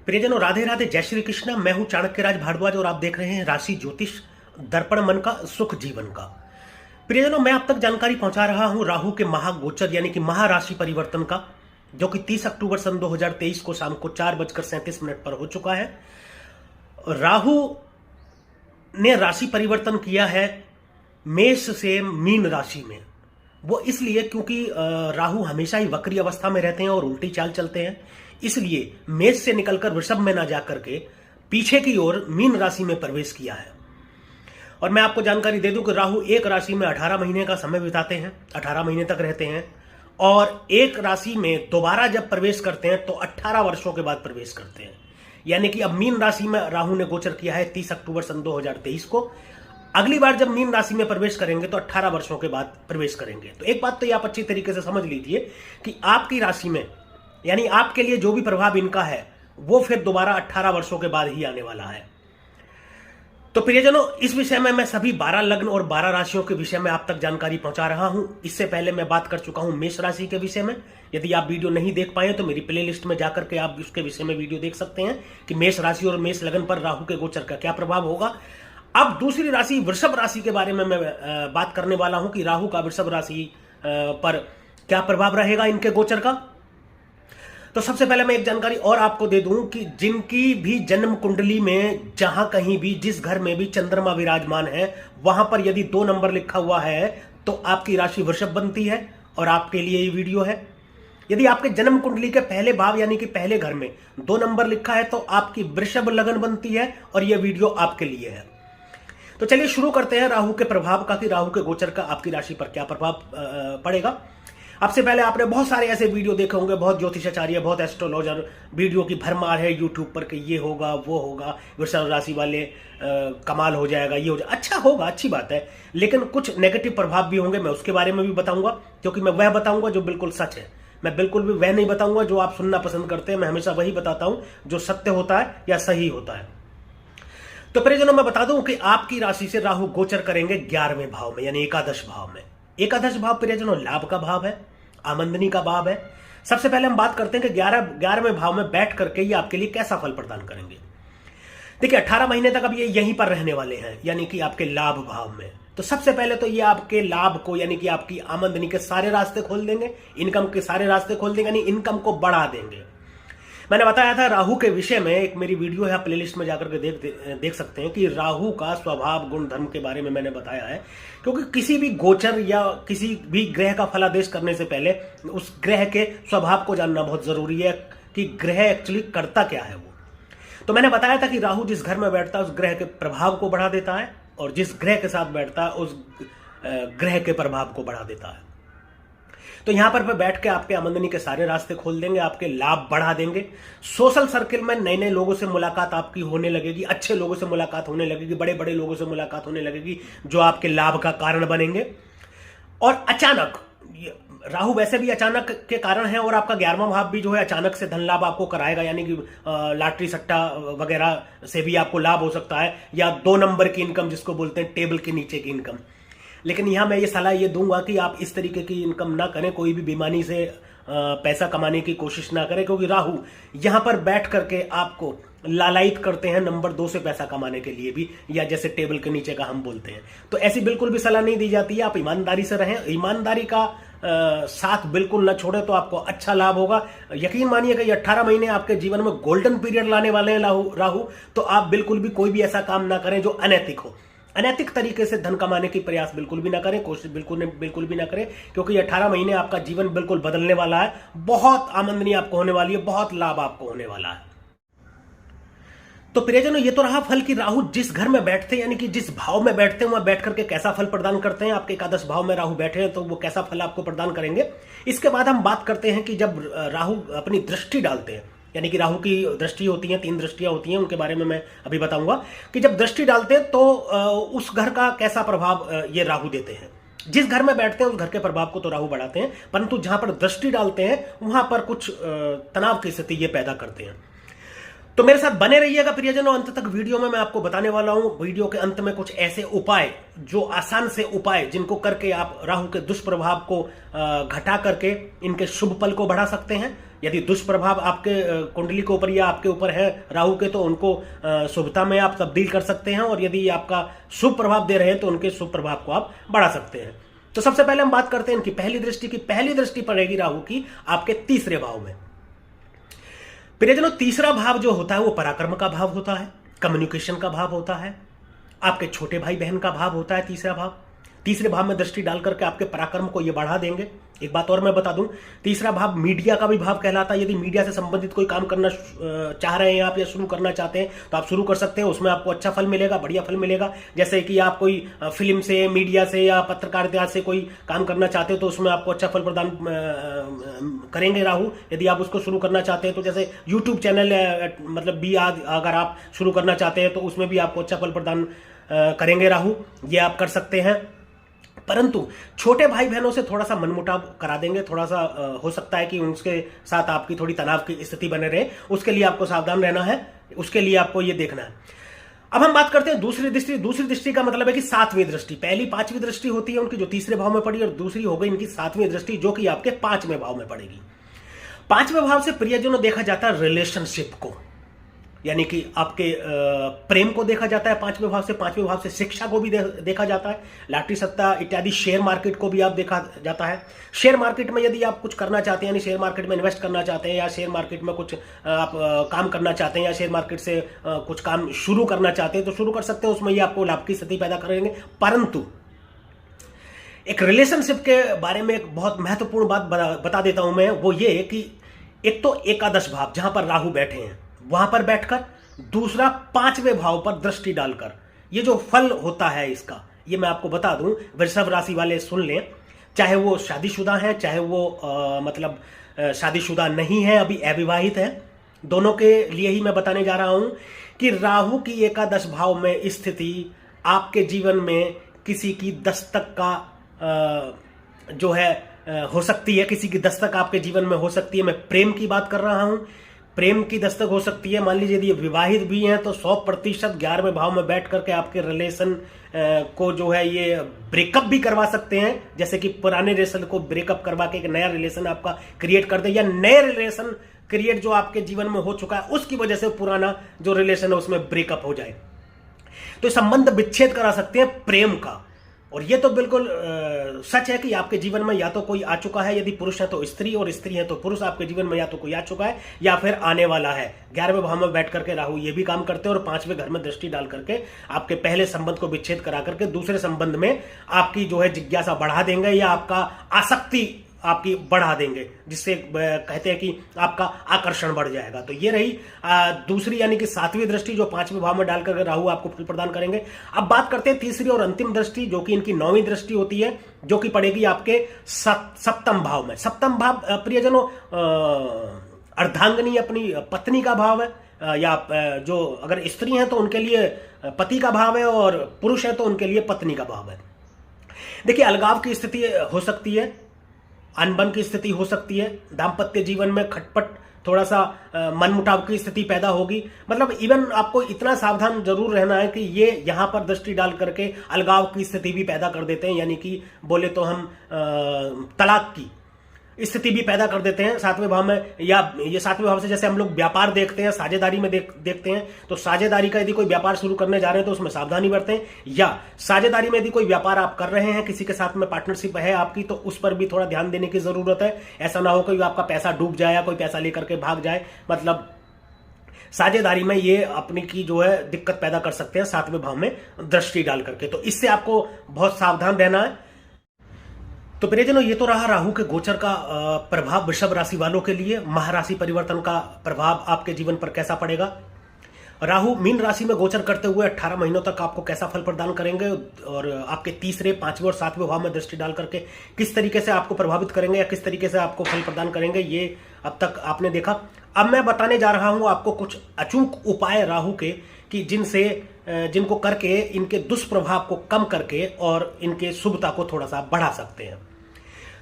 प्रियजनों, राधे राधे, जय श्री कृष्णा। मैं हूं चाणक्यराज भारद्वाज और आप देख रहे हैं राशि ज्योतिष दर्पण मन का सुख जीवन का। प्रियजनों, मैं अब तक जानकारी पहुंचा रहा हूं राहु के महागोचर यानी कि महाराशि परिवर्तन का, जो कि 30 अक्टूबर सन 2023 को शाम को 4:37 पर हो चुका है। राहु ने राशि परिवर्तन किया है मेष से मीन राशि में। वो इसलिए क्योंकि राहु हमेशा ही वक्री अवस्था में रहते हैं और उल्टी चाल चलते हैं, इसलिए मेष से निकलकर वृषभ में ना जाकर के पीछे की ओर मीन राशि में प्रवेश किया है। और मैं आपको जानकारी दे दूं कि राहु एक राशि में 18 महीने का समय बिताते हैं, 18 महीने तक रहते हैं, और एक राशि में दोबारा जब प्रवेश करते हैं तो 18 वर्षों के बाद प्रवेश करते हैं। यानी कि अब मीन राशि में राहु ने गोचर किया है 30 अक्टूबर सन 2023 को। अगली बार जब मीन राशि में प्रवेश करेंगे तो 18 वर्षों के बाद प्रवेश करेंगे। तो एक बात तो ये आप अच्छी तरीके से समझ लीजिए कि आपकी राशि में यानी आपके लिए जो भी प्रभाव इनका है वो फिर दोबारा 18 वर्षों के बाद ही आने वाला है। तो प्रियजनों, इस विषय में मैं सभी 12 लग्न और 12 राशियों के विषय में आप तक जानकारी पहुंचा रहा हूं। इससे पहले मैं बात कर चुका हूं मेष राशि के विषय में। यदि आप वीडियो नहीं देख पाए तो मेरी प्लेलिस्ट में जाकर के आप उसके विषय में वीडियो देख सकते हैं कि मेष राशि और मेष लग्न पर राहु के गोचर का क्या प्रभाव होगा। अब दूसरी राशि वृषभ राशि के बारे में मैं बात करने वाला हूं कि राहु का वृषभ राशि पर क्या प्रभाव रहेगा इनके गोचर का। तो सबसे पहले मैं एक जानकारी और आपको दे दूं कि जिनकी भी जन्म कुंडली में जहां कहीं भी जिस घर में भी चंद्रमा विराजमान है वहां पर यदि 2 नंबर लिखा हुआ है तो आपकी राशि वृषभ बनती है और आपके लिए ये वीडियो है। यदि आपके जन्म कुंडली के पहले भाव यानी कि पहले घर में 2 नंबर लिखा है तो आपकी वृषभ लगन बनती है और यह वीडियो आपके लिए है। तो चलिए शुरू करते हैं राहु के प्रभाव का कि राहु के गोचर का आपकी राशि पर क्या प्रभाव पड़ेगा। आपसे पहले आपने बहुत सारे ऐसे वीडियो देखे होंगे, बहुत ज्योतिषाचार्य, बहुत एस्ट्रोलॉजर वीडियो की भरमार है यूट्यूब पर कि ये होगा वो होगा, वृषभ राशि वाले कमाल हो जाएगा, ये हो जाएगा। अच्छा होगा, अच्छी बात है, लेकिन कुछ नेगेटिव प्रभाव भी होंगे। मैं उसके बारे में भी बताऊंगा, क्योंकि मैं वह बताऊंगा जो बिल्कुल सच है। मैं बिल्कुल भी वह नहीं बताऊंगा जो आप सुनना पसंद करते हैं। मैं हमेशा वही बताता हूं जो सत्य होता है या सही होता है। तो प्रियजनों, मैं बता दूं कि आपकी राशि से राहु गोचर करेंगे 11वें भाव में यानी एकादश भाव में। एकादश भाव प्रियजनों लाभ का भाव है, आमंदनी का भाव है। सबसे पहले हम बात करते हैं कि 11वें भाव में बैठ करके ये आपके लिए कैसा फल प्रदान करेंगे। देखिए, 18 महीने तक अब ये यहीं पर रहने वाले हैं यानी कि आपके लाभ भाव में। तो सबसे पहले तो ये आपके लाभ को यानी कि आपकी आमंदनी के सारे रास्ते खोल देंगे, इनकम के सारे रास्ते खोल देंगे, यानी इनकम को बढ़ा देंगे। मैंने बताया था राहु के विषय में, एक मेरी वीडियो है, आप प्लेलिस्ट में जाकर के देख सकते हैं कि राहु का स्वभाव गुण धर्म के बारे में मैंने बताया है। क्योंकि किसी भी गोचर या किसी भी ग्रह का फलादेश करने से पहले उस ग्रह के स्वभाव को जानना बहुत जरूरी है कि ग्रह एक्चुअली करता क्या है वो। तो मैंने बताया था कि राहु जिस घर में बैठता है उस ग्रह के प्रभाव को बढ़ा देता है और जिस ग्रह के साथ बैठता है उस ग्रह के प्रभाव को बढ़ा देता है। तो यहां पर बैठ के आपके आमदनी के सारे रास्ते खोल देंगे, आपके लाभ बढ़ा देंगे। सोशल सर्किल में नए नए लोगों से मुलाकात आपकी होने लगेगी, अच्छे लोगों से मुलाकात होने लगेगी, बड़े बड़े लोगों से मुलाकात होने लगेगी जो आपके लाभ का कारण बनेंगे। और अचानक, राहु वैसे भी अचानक के कारण है और आपका 11वां भाव भी जो है अचानक से धन लाभ आपको कराएगा, यानी कि लॉटरी सट्टा वगैरह से भी आपको लाभ हो सकता है, या 2 नंबर की इनकम जिसको बोलते हैं टेबल के नीचे की इनकम। लेकिन यहां मैं ये सलाह ये दूंगा कि आप इस तरीके की इनकम ना करें, कोई भी बेईमानी से पैसा कमाने की कोशिश ना करें, क्योंकि राहु यहां पर बैठ करके आपको लालायित करते हैं नंबर 2 से पैसा कमाने के लिए भी, या जैसे टेबल के नीचे का हम बोलते हैं। तो ऐसी बिल्कुल भी सलाह नहीं दी जाती है। आप ईमानदारी से रहें, ईमानदारी का साथ बिल्कुल ना छोड़े तो आपको अच्छा लाभ होगा। यकीन मानिएगा ये 18 महीने आपके जीवन में गोल्डन पीरियड लाने वाले हैं राहु। तो आप बिल्कुल भी कोई भी ऐसा काम ना करें जो अनैतिक हो। अनैतिक तरीके से धन कमाने की प्रयास बिल्कुल भी ना करें, कोशिश बिल्कुल भी ना करें, क्योंकि 18 महीने आपका जीवन बिल्कुल बदलने वाला है। बहुत आमदनी आपको होने वाली है, बहुत लाभ आपको होने वाला है। तो प्रियजनों, ये तो रहा फल कि राहु जिस घर में बैठते हैं यानी कि जिस भाव में बैठते हैं वहां बैठ करके कैसा फल प्रदान करते हैं। आपके एकादश भाव में राहु बैठे हैं तो वो कैसा फल आपको प्रदान करेंगे। इसके बाद हम बात करते हैं कि जब राहु अपनी दृष्टि डालते हैं, यानी कि राहु की दृष्टि होती है, 3 दृष्टियां होती हैं, उनके बारे में मैं अभी बताऊंगा कि जब दृष्टि डालते हैं तो उस घर का कैसा प्रभाव ये राहु देते हैं। जिस घर में बैठते हैं उस घर के प्रभाव को तो राहु बढ़ाते हैं, परंतु जहां पर दृष्टि डालते हैं वहां पर कुछ तनाव की स्थिति ये पैदा करते हैं। तो मेरे साथ बने रहिएगा प्रियजनों, अंत तक वीडियो में मैं आपको बताने वाला हूं। वीडियो के अंत में कुछ ऐसे उपाय, जो आसान से उपाय जिनको करके आप राहु के दुष्प्रभाव को घटा करके इनके शुभ फल को बढ़ा सकते हैं। यदि दुष्प्रभाव आपके कुंडली के ऊपर या आपके ऊपर है राहु के, तो उनको शुभता में आप तब्दील कर सकते हैं, और यदि आपका शुभ प्रभाव दे रहे हैं तो उनके शुभ प्रभाव को आप बढ़ा सकते हैं। तो सबसे पहले हम बात करते हैं इनकी पहली दृष्टि की। पहली दृष्टि पड़ेगी राहु की आपके तीसरे भाव में। प्रियजनों, तीसरा भाव जो होता है वो पराक्रम का भाव होता है, कम्युनिकेशन का भाव होता है, आपके छोटे भाई बहन का भाव होता है तीसरा भाव। तीसरे भाव में दृष्टि डाल करके आपके पराक्रम को ये बढ़ा देंगे। एक बात और मैं बता दूं, तीसरा भाव मीडिया का भी भाव कहलाता है। यदि मीडिया से संबंधित कोई काम करना चाह रहे हैं आप या शुरू करना चाहते हैं तो आप शुरू कर सकते हैं, उसमें आपको अच्छा फल मिलेगा, बढ़िया फल मिलेगा। जैसे कि आप कोई फिल्म से, मीडिया से या पत्रकारिता से कोई काम करना चाहते हैं तो उसमें आपको अच्छा फल प्रदान करेंगे राहु। यदि आप उसको शुरू करना चाहते हैं तो जैसे यूट्यूब चैनल मतलब भी अगर आप शुरू करना चाहते हैं तो उसमें भी आपको अच्छा फल प्रदान करेंगे राहु, ये आप कर सकते हैं। परंतु छोटे भाई बहनों से थोड़ा सा मनमुटाव करा देंगे, थोड़ा सा हो सकता है कि उनके साथ आपकी थोड़ी तनाव की स्थिति बने रहे, उसके लिए आपको सावधान रहना है, उसके लिए आपको ये देखना है। अब हम बात करते हैं दूसरी दृष्टि। दूसरी दृष्टि का मतलब है कि सातवीं दृष्टि। पहली पांचवी दृष्टि होती है उनकी जो तीसरे भाव में पड़ी, और दूसरी हो गई इनकी सातवीं दृष्टि जो कि आपके पांचवें भाव में पड़ेगी। पांचवें भाव से प्रियजनों देखा जाता है रिलेशनशिप को, यानी कि आपके प्रेम को देखा जाता है पांचवें भाव से। पांचवें भाव से शिक्षा को भी देखा जाता है, लॉटरी सट्टा इत्यादि शेयर मार्केट को भी आप देखा जाता है। शेयर मार्केट में यदि आप कुछ करना चाहते हैं, यानी शेयर मार्केट में इन्वेस्ट करना चाहते हैं, या शेयर मार्केट में कुछ आप काम करना चाहते हैं, या शेयर मार्केट से कुछ काम शुरू करना चाहते हैं तो शुरू कर सकते हैं, उसमें ये आपको लाभ की स्थिति पैदा करेंगे। परंतु एक रिलेशनशिप के बारे में एक बहुत महत्वपूर्ण बात बता देता हूं मैं, वो ये कि एक तो एकादश भाव जहां पर राहु बैठे हैं वहां पर बैठकर, दूसरा पांचवें भाव पर दृष्टि डालकर, ये जो फल होता है इसका, ये मैं आपको बता दूं, वृषभ राशि वाले सुन लें, चाहे वो शादीशुदा है, चाहे वो शादीशुदा नहीं है, अभी अविवाहित है, दोनों के लिए ही मैं बताने जा रहा हूं कि राहु की एकादश भाव में स्थिति आपके जीवन में किसी की दस्तक का जो है हो सकती है, किसी की दस्तक आपके जीवन में हो सकती है। मैं प्रेम की बात कर रहा हूं, प्रेम की दस्तक हो सकती है। मान लीजिए यदि विवाहित भी हैं तो 100% 11वें भाव में बैठ करके आपके रिलेशन को जो है ये ब्रेकअप भी करवा सकते हैं, जैसे कि पुराने रिलेशन को ब्रेकअप करवा के एक नया रिलेशन आपका क्रिएट कर दे, या नए रिलेशन क्रिएट जो आपके जीवन में हो चुका है उसकी वजह से पुराना जो रिलेशन है उसमें ब्रेकअप हो जाए, तो संबंध विच्छेद करा सकते हैं प्रेम का। और ये तो बिल्कुल सच है कि आपके जीवन में या तो कोई आ चुका है, यदि पुरुष है तो स्त्री, और स्त्री है तो पुरुष, आपके जीवन में या तो कोई आ चुका है या फिर आने वाला है। 11वें भाव में बैठ करके राहु ये भी काम करते हैं, और 5वें घर में दृष्टि डाल करके आपके पहले संबंध को विच्छेद करा करके दूसरे संबंध में आपकी जो है जिज्ञासा बढ़ा देंगे, या आपका आसक्ति आपकी बढ़ा देंगे, जिससे कहते हैं कि आपका आकर्षण बढ़ जाएगा। तो ये रही दूसरी यानी कि सातवीं दृष्टि जो 5वें भाव में डालकर राहु आपको फल प्रदान करेंगे। अब बात करते हैं तीसरी और अंतिम दृष्टि जो कि इनकी 9वीं दृष्टि होती है, जो कि पड़ेगी आपके सप्तम भाव में। सप्तम भाव प्रियजनों अर्धांगिनी अपनी पत्नी का भाव है, या जो अगर स्त्री हैं तो उनके लिए पति का भाव है, और पुरुष है तो उनके लिए पत्नी का भाव है। देखिए, अलगाव की स्थिति हो सकती है, अनबन की स्थिति हो सकती है, दाम्पत्य जीवन में खटपट, थोड़ा सा मनमुटाव की स्थिति पैदा होगी। मतलब इवन आपको इतना सावधान जरूर रहना है कि ये यहां पर दृष्टि डाल करके अलगाव की स्थिति भी पैदा कर देते हैं, यानी कि बोले तो हम तलाक की स्थिति भी पैदा कर देते हैं 7वें भाव में। या ये 7वें भाव से जैसे हम लोग व्यापार देखते हैं, साझेदारी में देखते हैं, तो साझेदारी का यदि कोई व्यापार शुरू करने जा रहे हैं तो उसमें सावधानी बरतें, या साझेदारी में यदि कोई व्यापार आप कर रहे हैं, किसी के साथ में पार्टनरशिप है आपकी, तो उस पर भी थोड़ा ध्यान देने की जरूरत है। ऐसा ना हो कि आपका पैसा डूब जाए या कोई पैसा लेकर के भाग जाए। मतलब साझेदारी में ये अपनी की जो है दिक्कत पैदा कर सकते हैं 7वें भाव में दृष्टि डाल करके, तो इससे आपको बहुत सावधान रहना है। तो प्रियजनों, ये तो रहा राहु के गोचर का प्रभाव वृषभ राशि वालों के लिए। महाराशि परिवर्तन का प्रभाव आपके जीवन पर कैसा पड़ेगा। राहु मीन राशि में गोचर करते हुए 18 महीनों तक आपको कैसा फल प्रदान करेंगे, और आपके तीसरे, 5वें और 7वें भाव में दृष्टि डाल करके किस तरीके से आपको प्रभावित करेंगे या किस तरीके से आपको फल प्रदान करेंगे, ये अब तक आपने देखा। अब मैं बताने जा रहा हूं आपको कुछ अचूक उपाय राहु के, कि जिनको करके इनके दुष्प्रभाव को कम करके और इनके शुभता को थोड़ा सा बढ़ा सकते हैं।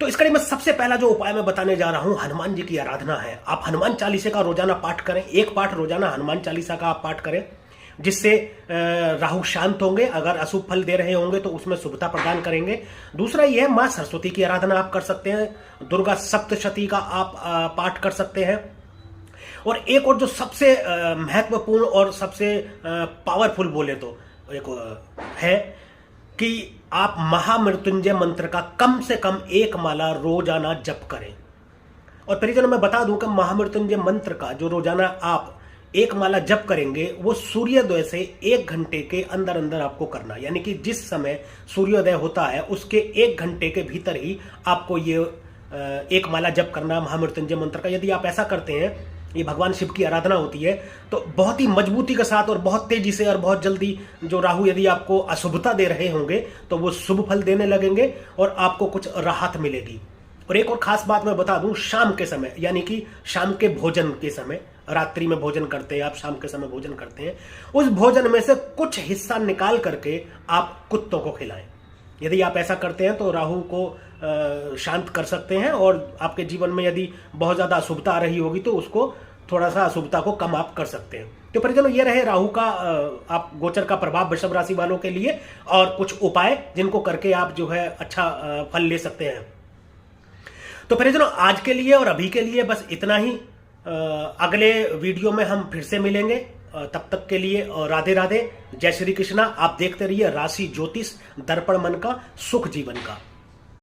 तो इस कड़ी में सबसे पहला जो उपाय मैं बताने जा रहा हूं, हनुमान जी की आराधना है। आप हनुमान चालीसा का रोजाना पाठ करें, एक पाठ रोजाना हनुमान चालीसा का आप पाठ करें। जिससे राहु शांत होंगे। अगर अशुभ फल दे रहे होंगे तो उसमें शुभता प्रदान करेंगे। दूसरा यह है, मां सरस्वती की आराधना आप कर सकते हैं, दुर्गा सप्तशती का आप पाठ कर सकते हैं। और एक और जो सबसे महत्वपूर्ण और सबसे पावरफुल बोले तो एक है कि आप महामृत्युंजय मंत्र का कम से कम 1 माला रोजाना जप करें। और परिजनों मैं बता दूं कि महामृत्युंजय मंत्र का जो रोजाना आप 1 माला जप करेंगे वो सूर्योदय से 1 घंटे के अंदर अंदर आपको करना, यानी कि जिस समय सूर्योदय होता है उसके 1 घंटे के भीतर ही आपको ये 1 माला जप करना महामृत्युंजय मंत्र का। यदि आप ऐसा करते हैं, ये भगवान शिव की आराधना होती है, तो बहुत ही मजबूती के साथ और बहुत तेजी से और बहुत जल्दी जो राहु यदि आपको अशुभता दे रहे होंगे तो वो शुभ फल देने लगेंगे और आपको कुछ राहत मिलेगी। और एक और खास बात मैं बता दूं, शाम के समय यानी कि शाम के भोजन के समय, रात्रि में भोजन करते हैं आप, शाम के समय भोजन करते हैं, उस भोजन में से कुछ हिस्सा निकाल करके आप कुत्तों को खिलाएं। यदि आप ऐसा करते हैं तो राहु को शांत कर सकते हैं और आपके जीवन में यदि बहुत ज्यादा अशुभता आ रही होगी तो उसको थोड़ा सा अशुभता को कम आप कर सकते हैं। तो परिजनों ये रहे राहु का आप गोचर का प्रभाव वृषभ राशि वालों के लिए और कुछ उपाय जिनको करके आप जो है अच्छा फल ले सकते हैं। तो परिजनों आज के लिए और अभी के लिए बस इतना ही। अगले वीडियो में हम फिर से मिलेंगे। तब तक के लिए राधे राधे, जय श्री कृष्णा। आप देखते रहिए राशि ज्योतिष, दर्पण मन का, सुख जीवन का।